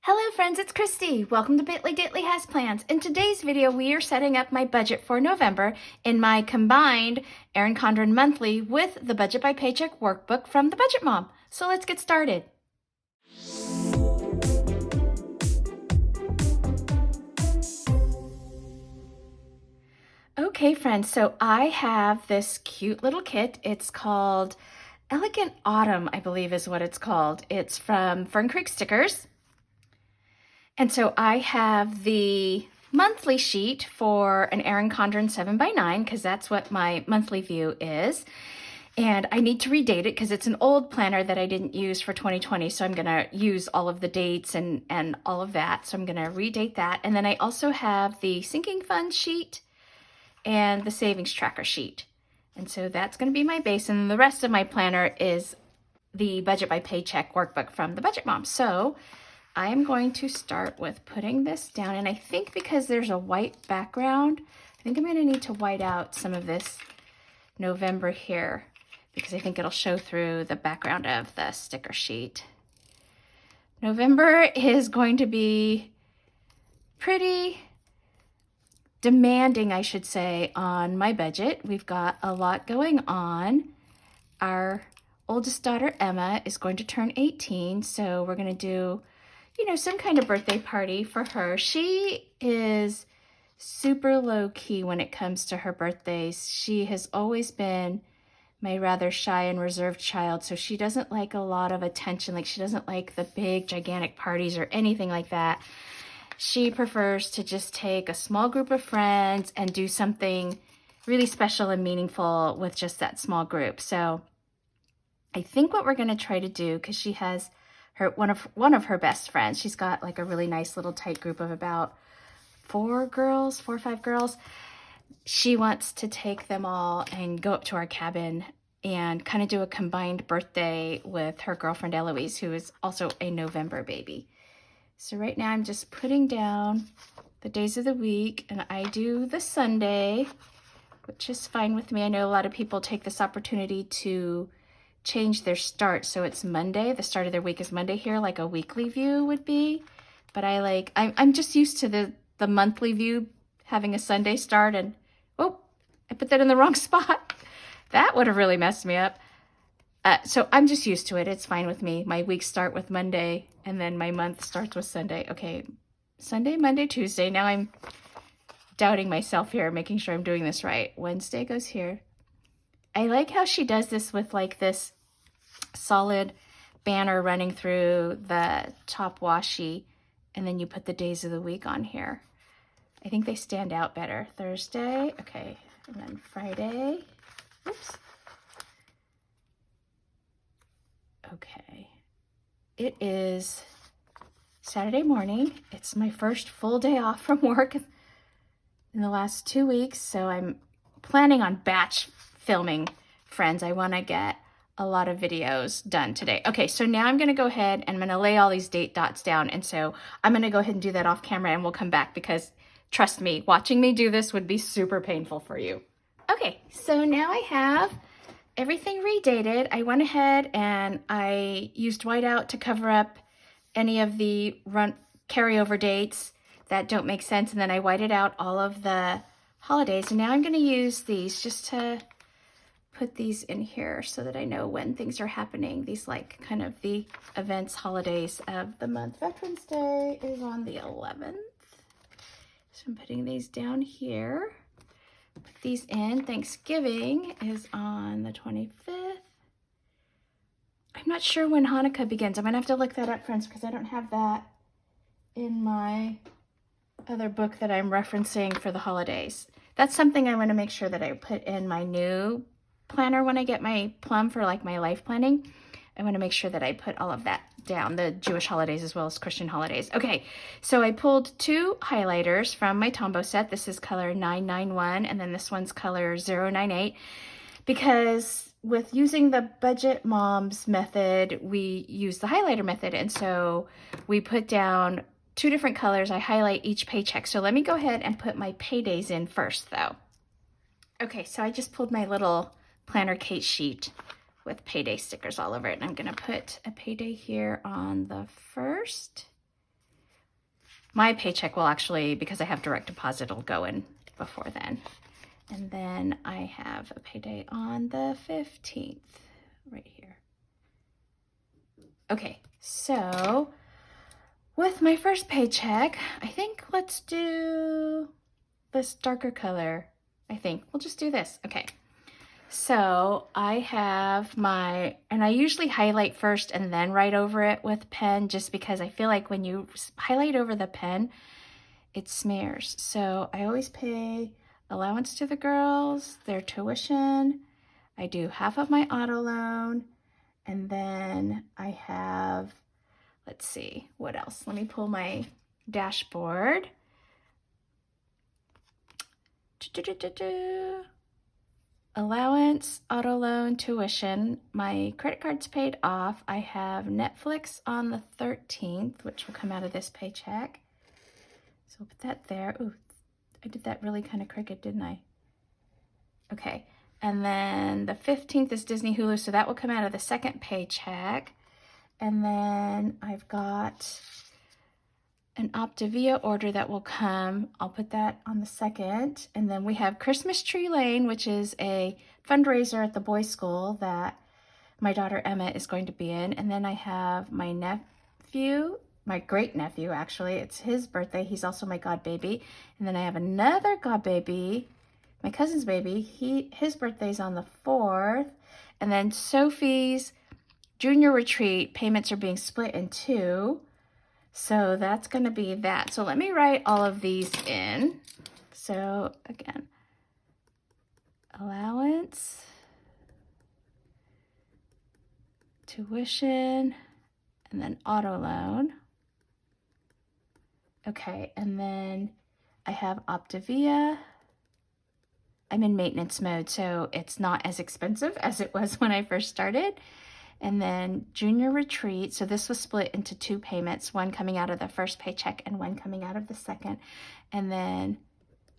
Hello friends, it's Christy. Welcome to Bitly Ditly Has Plans. In today's video, we are setting up my budget for November in my combined Erin Condren monthly with the Budget by Paycheck workbook from the Budget Mom. So let's get started. Okay friends, so I have this cute little kit. It's called Elegant Autumn, I believe is what it's called. It's from Fern Creek Stickers. And so I have the monthly sheet for an Erin Condren 7x9 because that's what my monthly view is. And I need to redate it because it's an old planner that I didn't use for 2020. So I'm going to use all of the dates and all of that. So I'm going to redate that. And then I also have the sinking fund sheet and the savings tracker sheet. And so that's going to be my base. And the rest of my planner is the Budget by Paycheck workbook from the Budget Mom. So I am going to start with putting this down, and I think because there's a white background, I think I'm going to need to white out some of this November here because I think it'll show through the background of the sticker sheet. November is going to be pretty demanding, I should say, on my budget. We've got a lot going on. Our oldest daughter, Emma, is going to turn 18, so we're going to do some kind of birthday party for her. She is super low key when it comes to her birthdays. She has always been my rather shy and reserved child, so she doesn't like a lot of attention. Like, she doesn't like the big, gigantic parties or anything like that. She prefers to just take a small group of friends and do something really special and meaningful with just that small group. So I think what we're going to try to do, because she has one of her best friends. She's got like a really nice little tight group of about 4 or 5 girls. She wants to take them all and go up to our cabin and kind of do a combined birthday with her girlfriend Eloise, who is also a November baby. So right now I'm just putting down the days of the week, and I do the Sunday, which is fine with me. I know a lot of people take this opportunity to change their start, so it's Monday. The start of their week is Monday here, like a weekly view would be. But I'm just used to the monthly view having a Sunday start, and oh, I put that in the wrong spot. That would have really messed me up. So I'm just used to it. It's fine with me. My weeks start with Monday, and then my month starts with Sunday. Okay, Sunday, Monday, Tuesday. Now I'm doubting myself here, making sure I'm doing this right. Wednesday goes here. I like how she does this with like this solid banner running through the top washi, and then you put the days of the week on here. I think they stand out better. Thursday, okay, and then Friday, oops. Okay, it is Saturday morning. It's my first full day off from work in the last 2 weeks, so I'm planning on batch filming, friends. I want to get a lot of videos done today. Okay, so now I'm going to go ahead and I'm going to lay all these date dots down. And so I'm going to go ahead and do that off camera, and we'll come back because trust me, watching me do this would be super painful for you. Okay, so now I have everything redated. I went ahead and I used whiteout to cover up any of the carryover dates that don't make sense. And then I whited out all of the holidays. And now I'm going to use these just to put these in here so that I know when things are happening. These like kind of the events, holidays of the month. Veterans Day is on the 11th. So I'm putting these down here. Put these in. Thanksgiving is on the 25th. I'm not sure when Hanukkah begins. I'm going to have to look that up, friends, because I don't have that in my other book that I'm referencing for the holidays. That's something I want to make sure that I put in my new planner when I get my plum for like my life planning. I want to make sure that I put all of that down, the Jewish holidays as well as Christian holidays. Okay, so I pulled 2 highlighters from my Tombow set. This is color 991, and then this one's color 098, because with using the Budget Mom's method, we use the highlighter method, and so we put down 2 different colors. I highlight each paycheck. So let me go ahead and put my paydays in first, though. Okay, so I just pulled my little Planner Kate sheet with payday stickers all over it, and I'm going to put a payday here on the 1st, my paycheck will actually, because I have direct deposit, it'll go in before then. And then I have a payday on the 15th right here. Okay, so with my first paycheck, I think let's do this darker color. I think we'll just do this. Okay, so I have my, and I usually highlight first and then write over it with pen, just because I feel like when you highlight over the pen, it smears. So I always pay allowance to the girls, their tuition. I do half of my auto loan, and then I have, let's see, what else? Let me pull my dashboard. Allowance, auto loan, tuition. My credit card's paid off. I have Netflix on the 13th, which will come out of this paycheck. So I'll put that there. Ooh, I did that really kind of crooked, didn't I? Okay, and then the 15th is Disney Hulu, so that will come out of the second paycheck. And then I've got an Optavia order that will come. I'll put that on the 2nd. And then we have Christmas Tree Lane, which is a fundraiser at the boys' school that my daughter Emma is going to be in. And then I have my nephew, my great nephew actually, it's his birthday. He's also my godbaby. And then I have another godbaby, my cousin's baby. His birthday's on the 4th. And then Sophie's junior retreat payments are being split in 2. So that's going to be that. So let me write all of these in. So again, allowance, tuition, and then auto loan. Okay, and then I have Optavia. I'm in maintenance mode, so it's not as expensive as it was when I first started. And then junior retreat, so this was split into 2 payments, one coming out of the first paycheck and one coming out of the second. And then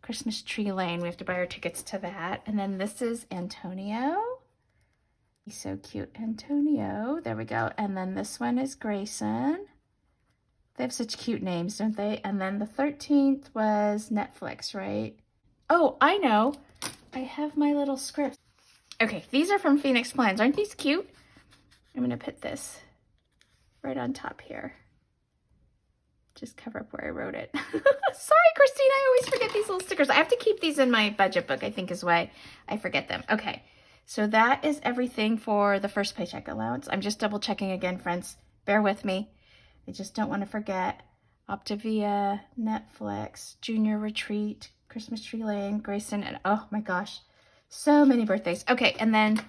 Christmas Tree Lane, we have to buy our tickets to that. And then this is Antonio. He's so cute, Antonio. There we go. And then this one is Grayson. They have such cute names, don't they? And then the 13th was Netflix, right? Oh, I know. I have my little scripts. Okay, these are from Phoenix Plans. Aren't these cute? I'm going to put this right on top here. Just cover up where I wrote it. Sorry, Christine, I always forget these little stickers. I have to keep these in my budget book, I think is why I forget them. Okay, so that is everything for the first paycheck allowance. I'm just double checking again, friends. Bear with me. I just don't want to forget. Optavia, Netflix, junior retreat, Christmas Tree Lane, Grayson, and oh my gosh, so many birthdays. Okay, and then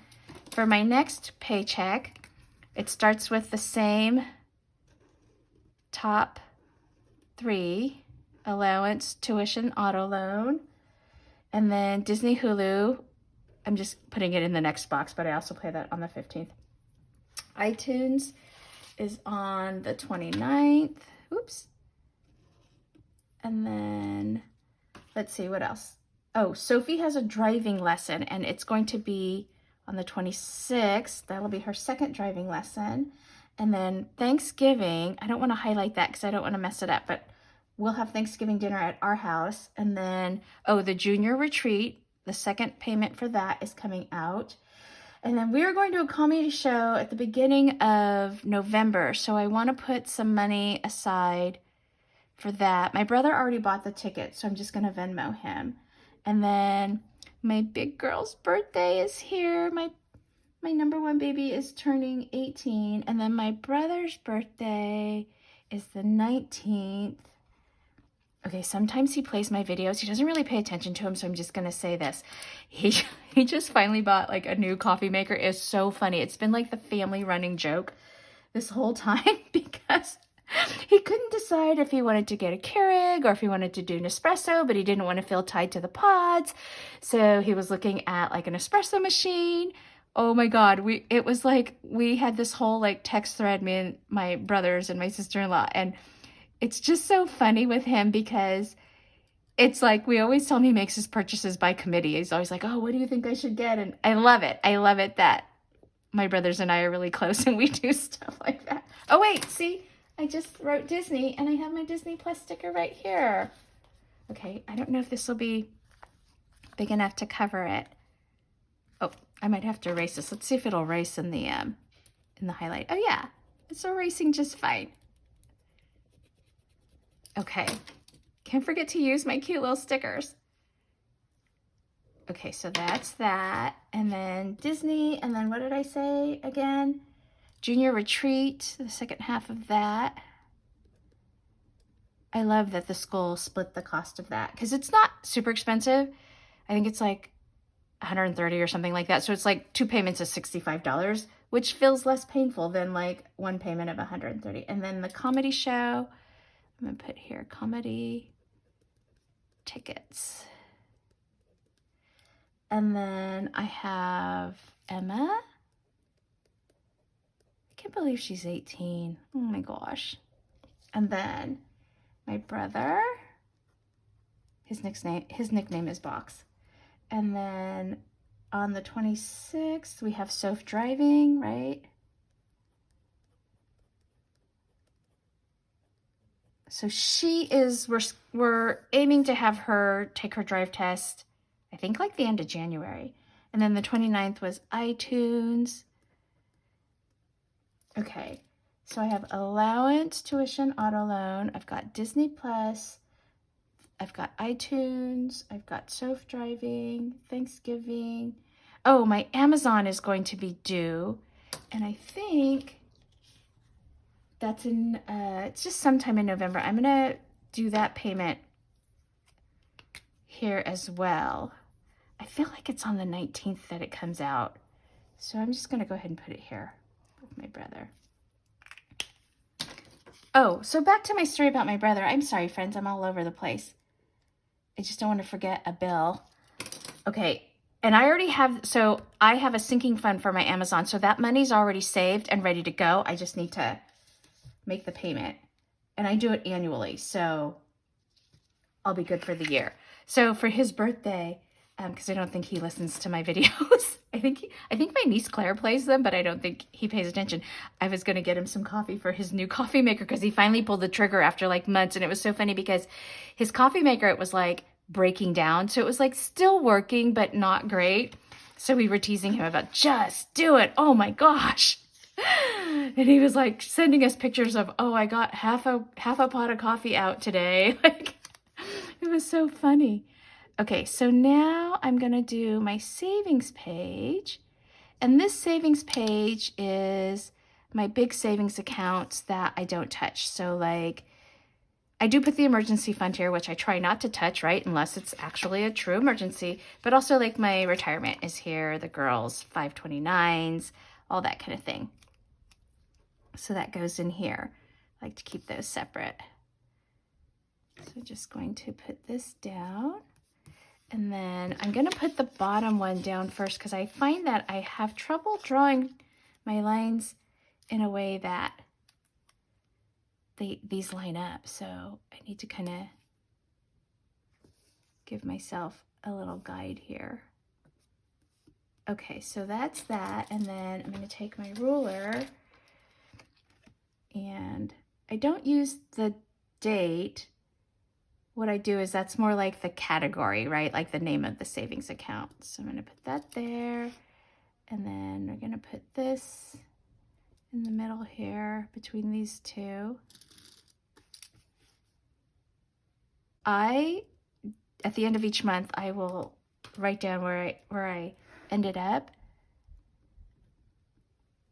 for my next paycheck, it starts with the same top 3, allowance, tuition, auto loan, and then Disney Hulu. I'm just putting it in the next box, but I also play that on the 15th. iTunes is on the 29th. Oops. And then, let's see, what else? Oh, Sophie has a driving lesson, and it's going to be on the 26th. That'll be her second driving lesson. And then Thanksgiving, I don't want to highlight that because I don't want to mess it up, but we'll have Thanksgiving dinner at our house. And then, oh, the junior retreat, the second payment for that is coming out. And then we are going to a comedy show at the beginning of November. So I want to put some money aside for that. My brother already bought the ticket, so I'm just going to Venmo him. And then my big girl's birthday is here. My number 1 baby is turning 18. And then my brother's birthday is the 19th. Okay, sometimes he plays my videos. He doesn't really pay attention to them, so I'm just going to say this. He just finally bought like a new coffee maker. It's so funny. It's been like the family running joke this whole time because he couldn't decide if he wanted to get a Keurig or if he wanted to do Nespresso, but he didn't want to feel tied to the pods. So he was looking at like an espresso machine. Oh my God, it was like we had this whole like text thread, me and my brothers and my sister-in-law, and it's just so funny with him because it's like we always tell him he makes his purchases by committee. He's always like, oh, what do you think I should get? And I love it. I love it that my brothers and I are really close and we do stuff like that. Oh, wait, see? I just wrote Disney and I have my Disney Plus sticker right here. Okay, I don't know if this will be big enough to cover it. Oh, I might have to erase this. Let's see if it'll erase in the highlight. Oh yeah, it's erasing just fine. Okay, can't forget to use my cute little stickers. Okay, so that's that. And then Disney, and then what did I say again? Junior Retreat, the second half of that. I love that the school split the cost of that because it's not super expensive. I think it's like $130 or something like that. So it's like 2 payments of $65, which feels less painful than like 1 payment of $130. And then the comedy show, I'm gonna put here comedy tickets. And then I have Emma. I can't believe she's 18. Oh my gosh. And then my brother, his nickname is Box. And then on the 26th, we have Soph driving, right? So we're aiming to have her take her drive test, I think like the end of January. And then the 29th was iTunes. Okay, so I have allowance, tuition, auto loan. I've got Disney Plus. I've got iTunes. I've got Soph driving, Thanksgiving. Oh, my Amazon is going to be due. And I think that's it's just sometime in November. I'm going to do that payment here as well. I feel like it's on the 19th that it comes out. So I'm just going to go ahead and put it here with my brother. Oh, so back to my story about my brother. I'm sorry, friends. I'm all over the place. I just don't want to forget a bill. Okay, and I already have, so I have a sinking fund for my Amazon. So that money's already saved and ready to go. I just need to make the payment. And I do it annually, so I'll be good for the year. So for his birthday, because I don't think he listens to my videos. I think my niece Claire plays them, but I don't think he pays attention. I was going to get him some coffee for his new coffee maker because he finally pulled the trigger after like months. And it was so funny because his coffee maker, it was like breaking down. So it was like still working, but not great. So we were teasing him about just do it. Oh my gosh. And he was like sending us pictures of, oh, I got half a pot of coffee out today. Like it was so funny. Okay, so now I'm going to do my savings page. And this savings page is my big savings accounts that I don't touch. So like, I do put the emergency fund here, which I try not to touch, right? Unless it's actually a true emergency. But also like my retirement is here, the girls' 529s, all that kind of thing. So that goes in here. I like to keep those separate. So just going to put this down. And then I'm going to put the bottom one down first because I find that I have trouble drawing my lines in a way that these line up. So I need to kind of give myself a little guide here. Okay, so that's that. And then I'm going to take my ruler, and I don't use the date. What I do is that's more like the category, right? Like the name of the savings account. So I'm going to put that there. And then we're going to put this in the middle here between these two. At the end of each month, I will write down where I ended up.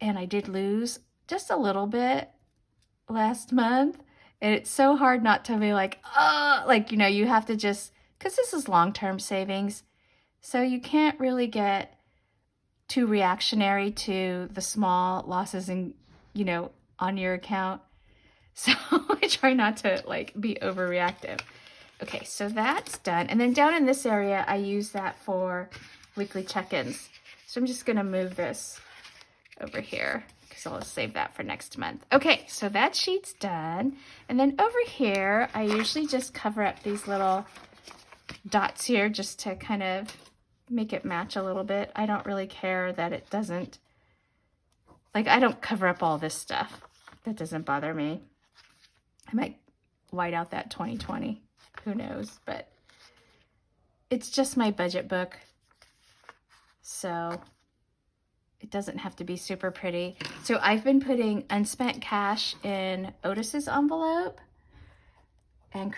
And I did lose just a little bit last month. And it's so hard not to be like, oh, like, you know, you have to just, because this is long-term savings. So you can't really get too reactionary to the small losses in, you know, on your account. So I try not to like be overreactive. Okay, so that's done. And then down in this area, I use that for weekly check-ins. So I'm just going to move this over here because I'll save that for next month. Okay, so that sheet's done. And then over here, I usually just cover up these little dots here just to kind of make it match a little bit. I don't really care that it doesn't, like I don't cover up all this stuff. That doesn't bother me. I might white out that 2020. Who knows? But it's just my budget book, so it doesn't have to be super pretty. So I've been putting unspent cash in Otis's envelope and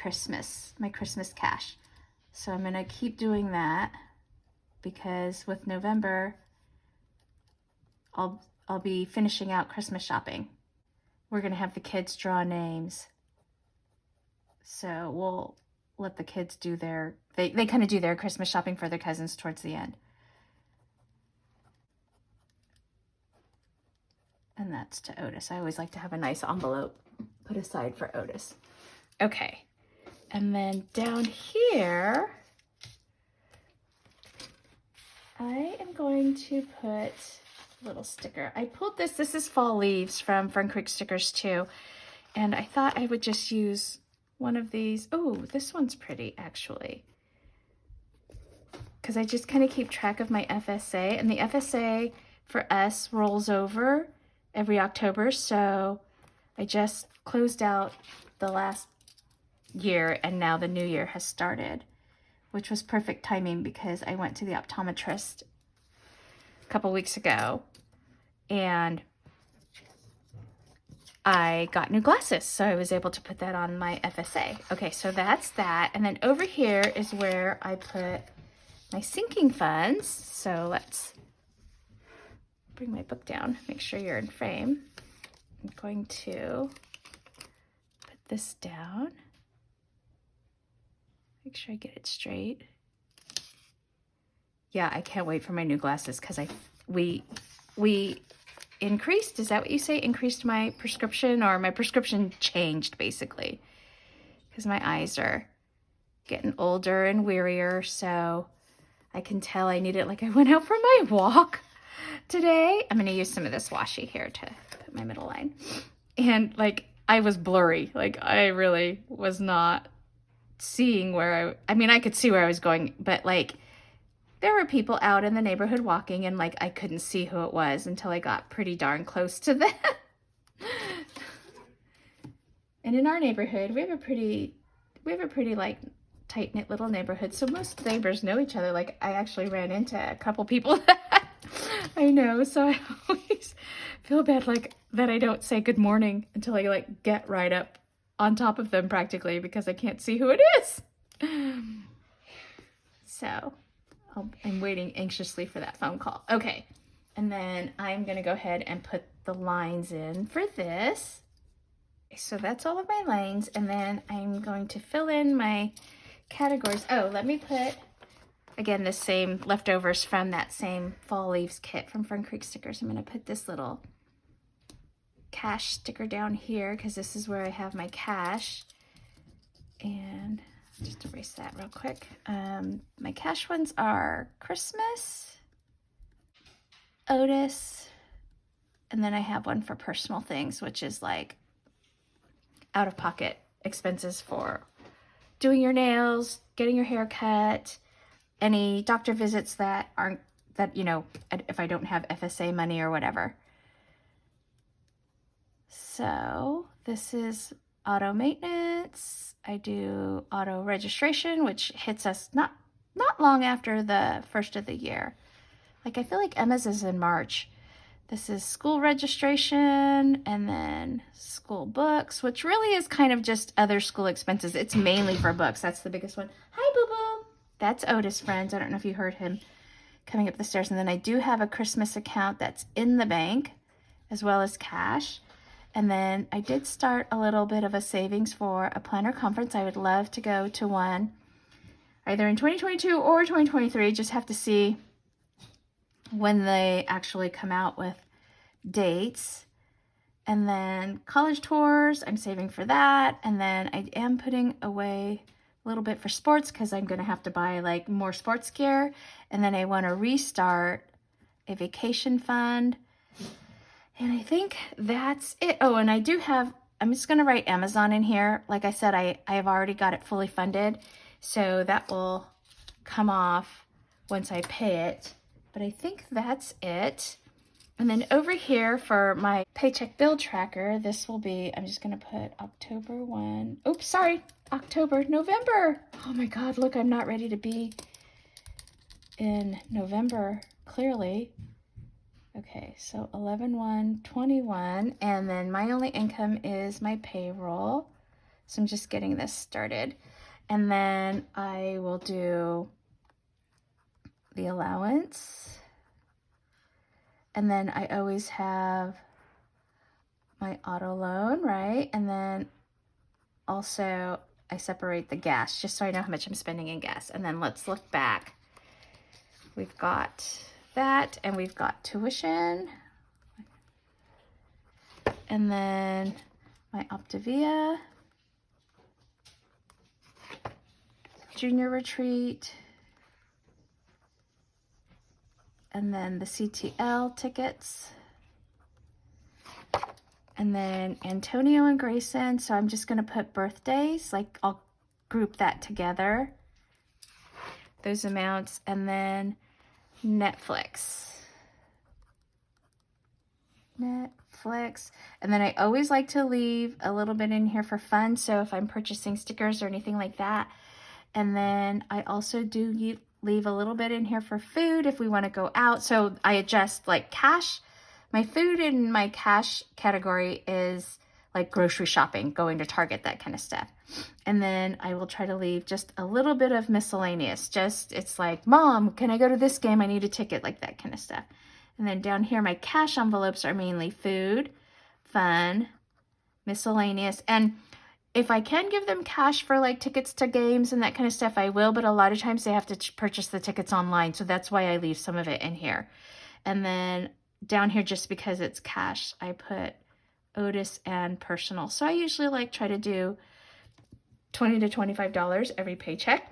my Christmas cash. So I'm gonna keep doing that because with November, I'll be finishing out Christmas shopping. We're gonna have the kids draw names. So we'll let the kids do they kind of do their Christmas shopping for their cousins towards the end. And that's to Otis. I always like to have a nice envelope put aside for Otis. Okay, and then down here, I am going to put a little sticker. I pulled this is Fall Leaves from Fern Creek Stickers too. And I thought I would just use one of these. Oh, this one's pretty actually. Because I just kind of keep track of my FSA. And the FSA for us rolls over every October. So I just closed out the last year and now the new year has started, which was perfect timing because I went to the optometrist a couple weeks ago and I got new glasses, so I was able to put that on my FSA. Okay, so that's that. And then over here is where I put my sinking funds. So let's bring my book down, make sure you're in frame. I'm going to put this down. Make sure I get it straight. Yeah, I can't wait for my new glasses because we increased, is that what you say? Increased my prescription, or my prescription changed basically because my eyes are getting older and wearier, so I can tell I need it. Like I went out for my walk today. I'm going to use some of this washi here to put my middle line. And like I was blurry. Like I really was not seeing where I mean, I could see where I was going, but like there were people out in the neighborhood walking and like I couldn't see who it was until I got pretty darn close to them. And in our neighborhood, we have a pretty like tight-knit little neighborhood, so most neighbors know each other. Like I actually ran into a couple people that I know, so I always feel bad like that I don't say good morning until I like get right up on top of them practically because I can't see who it is. So I'm waiting anxiously for that phone call. Okay, and then I'm gonna go ahead and put the lines in for this. So that's all of my lines, and then I'm going to fill in my categories. Oh, let me put, again, the same leftovers from that same Fall Leaves kit from Fern Creek Stickers. I'm gonna put this little cash sticker down here because this is where I have my cash. And just erase that real quick. My cash ones are Christmas, Otis, and then I have one for personal things, which is like out-of-pocket expenses for doing your nails, getting your hair cut, any doctor visits that aren't, that, you know, if I don't have FSA money or whatever. So this is auto maintenance. I do auto registration, which hits us not long after the first of the year. Like I feel like Emma's is in March. This is school registration and then school books, which really is kind of just other school expenses. It's mainly for books. That's the biggest one. Hi, boo-boo. That's Otis, friends. I don't know if you heard him coming up the stairs. And then I do have a Christmas account that's in the bank as well as cash. And then I did start a little bit of a savings for a planner conference. I would love to go to one either in 2022 or 2023. Just have to see when they actually come out with dates. And then college tours, I'm saving for that. And then I am putting away a little bit for sports because I'm going to have to buy like more sports gear. And then I want to restart a vacation fund. And I think that's it. Oh, and I do have, I'm just going to write Amazon in here. Like I said, I have already got it fully funded. So that will come off once I pay it. But I think that's it. And then over here for my paycheck bill tracker, this will be, I'm just gonna put October 1. Oops, sorry, November. Oh my God, look, I'm not ready to be in November, clearly. Okay, so 11/1/21, and then my only income is my payroll. So I'm just getting this started. And then I will do the allowance. And then I always have my auto loan, right? And then also I separate the gas just so I know how much I'm spending in gas. And then let's look back. We've got that, and we've got tuition. And then my Optavia, junior retreat, and then the CTL tickets, and then Antonio and Grayson. So I'm just gonna put birthdays, like I'll group that together, those amounts, and then Netflix. And then I always like to leave a little bit in here for fun, so if I'm purchasing stickers or anything like that. And then I also do leave a little bit in here for food if we want to go out. So I adjust like cash. My food in my cash category is like grocery shopping, going to Target, that kind of stuff. And then I will try to leave just a little bit of miscellaneous. Just, it's like, Mom, can I go to this game? I need a ticket, like that kind of stuff. And then down here, my cash envelopes are mainly food, fun, miscellaneous. And if I can give them cash for like tickets to games and that kind of stuff, I will. But a lot of times they have to purchase the tickets online. So that's why I leave some of it in here. And then down here, just because it's cash, I put Otis and personal. So I usually like try to do $20 to $25 every paycheck.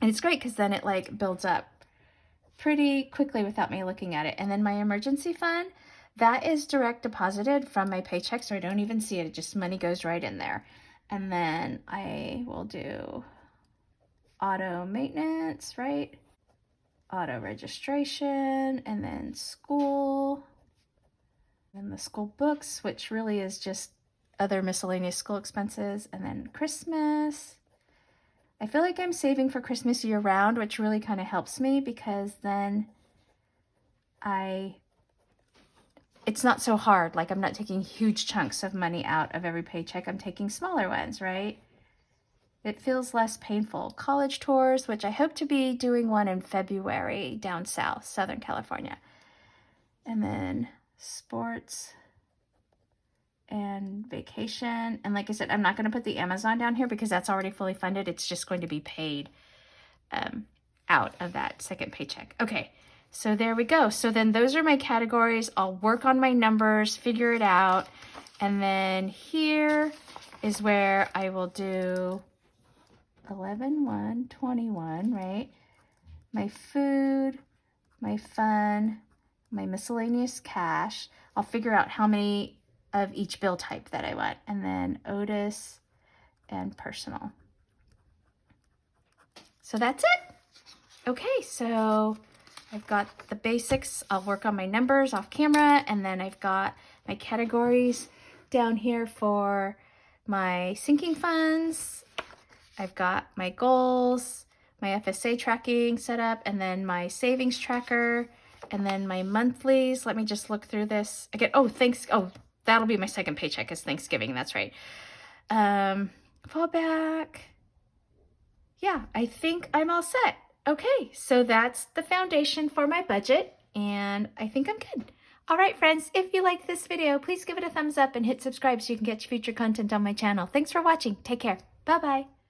And it's great because then it like builds up pretty quickly without me looking at it. And then my emergency fund, that is direct deposited from my paycheck, so I don't even see it. It just, money goes right in there. And then I will do auto maintenance, right? Auto registration, and then school, and the school books, which really is just other miscellaneous school expenses, and then Christmas. I feel like I'm saving for Christmas year round, which really kind of helps me because then it's not so hard. Like, I'm not taking huge chunks of money out of every paycheck. I'm taking smaller ones, right? It feels less painful. College tours, which I hope to be doing one in February down south, Southern California. And then sports and vacation. And like I said, I'm not going to put the Amazon down here because that's already fully funded. It's just going to be paid out of that second paycheck. Okay, so there we go. So then those are my categories. I'll work on my numbers, figure it out. And then here is where I will do 11/1/21, right? My food, my fun, my miscellaneous cash. I'll figure out how many of each bill type that I want. And then Otis and personal. So that's it. Okay, so I've got the basics. I'll work on my numbers off camera, and then I've got my categories down here for my sinking funds. I've got my goals, my FSA tracking set up, and then my savings tracker, and then my monthlies. Let me just look through this again. Oh, that'll be my second paycheck is Thanksgiving. That's right. Fallback. Yeah, I think I'm all set. Okay, so that's the foundation for my budget, and I think I'm good. All right, friends, if you liked this video, please give it a thumbs up and hit subscribe so you can get future content on my channel. Thanks for watching. Take care. Bye-bye.